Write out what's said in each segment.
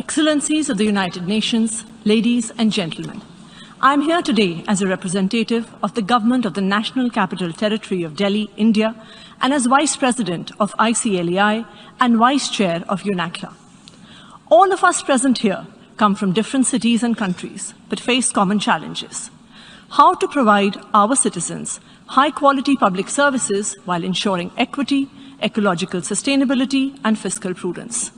Excellencies of the United Nations, ladies and gentlemen, I am here today as a representative of the Government of the National Capital Territory of Delhi, India, and as Vice President of ICLEI and Vice Chair of UNACLA. All of us present here come from different cities and countries, but face common challenges. How to provide our citizens high-quality public services while ensuring equity, ecological sustainability, and fiscal prudence.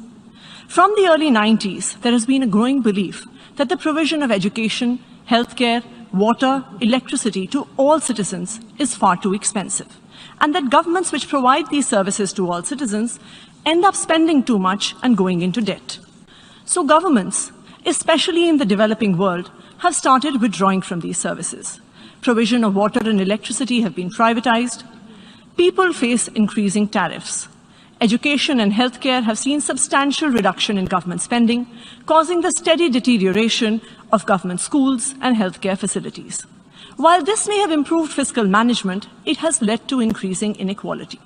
From the early 90s, there has been a growing belief that the provision of education, healthcare, water, electricity to all citizens is far too expensive, and that governments which provide these services to all citizens end up spending too much and going into debt. So governments, especially in the developing world, have started withdrawing from these services. Provision of water and electricity have been privatized. People face increasing tariffs. Education and healthcare have seen substantial reduction in government spending, causing the steady deterioration of government schools and healthcare facilities. While this may have improved fiscal management, it has led to increasing inequality.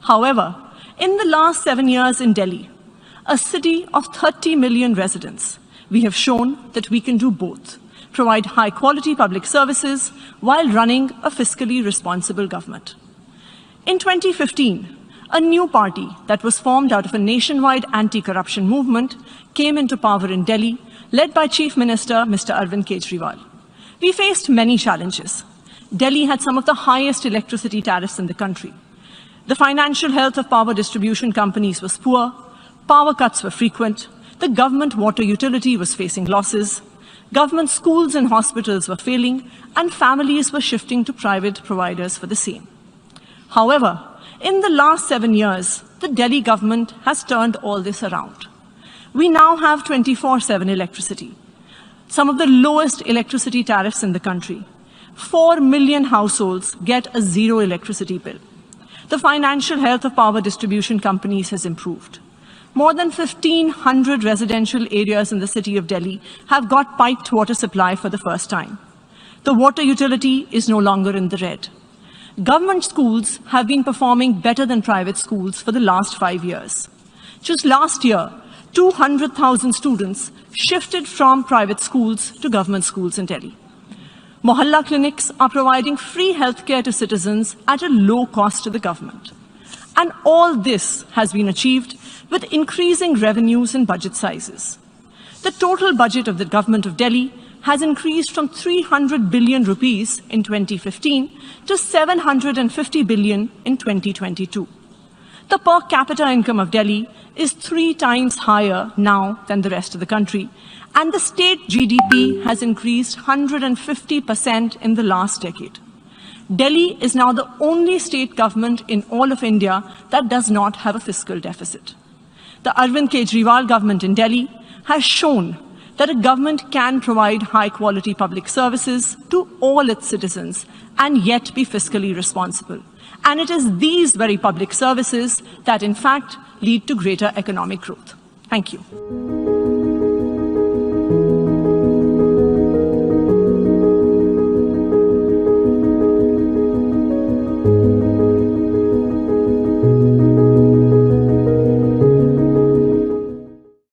However, in the last 7 years in Delhi, a city of 30 million residents, we have shown that we can do both, provide high-quality public services while running a fiscally responsible government. In 2015, a new party that was formed out of a nationwide anti-corruption movement came into power in Delhi, led by Chief Minister Mr. Arvind Kejriwal. We faced many challenges. Delhi had some of the highest electricity tariffs in the country. The financial health of power distribution companies was poor, power cuts were frequent, the government water utility was facing losses, government schools and hospitals were failing, and families were shifting to private providers for the same. However, in the last 7 years, the Delhi government has turned all this around. We now have 24/7 electricity, some of the lowest electricity tariffs in the country. 4 million households get a zero electricity bill. The financial health of power distribution companies has improved. More than 1,500 residential areas in the city of Delhi have got piped water supply for the first time. The water utility is no longer in the red. Government schools have been performing better than private schools for the last 5 years. Just last year, 200,000 students shifted from private schools to government schools in Delhi. Mohalla clinics are providing free healthcare to citizens at a low cost to the government. And all this has been achieved with increasing revenues and budget sizes. The total budget of the government of Delhi has increased from 300 billion rupees in 2015 to 750 billion in 2022. The per capita income of Delhi is 3 times higher now than the rest of the country, and the state GDP has increased 150% in the last decade. Delhi is now the only state government in all of India that does not have a fiscal deficit. The Arvind Kejriwal government in Delhi has shown that a government can provide high-quality public services to all its citizens and yet be fiscally responsible. And it is these very public services that, in fact, lead to greater economic growth. Thank you.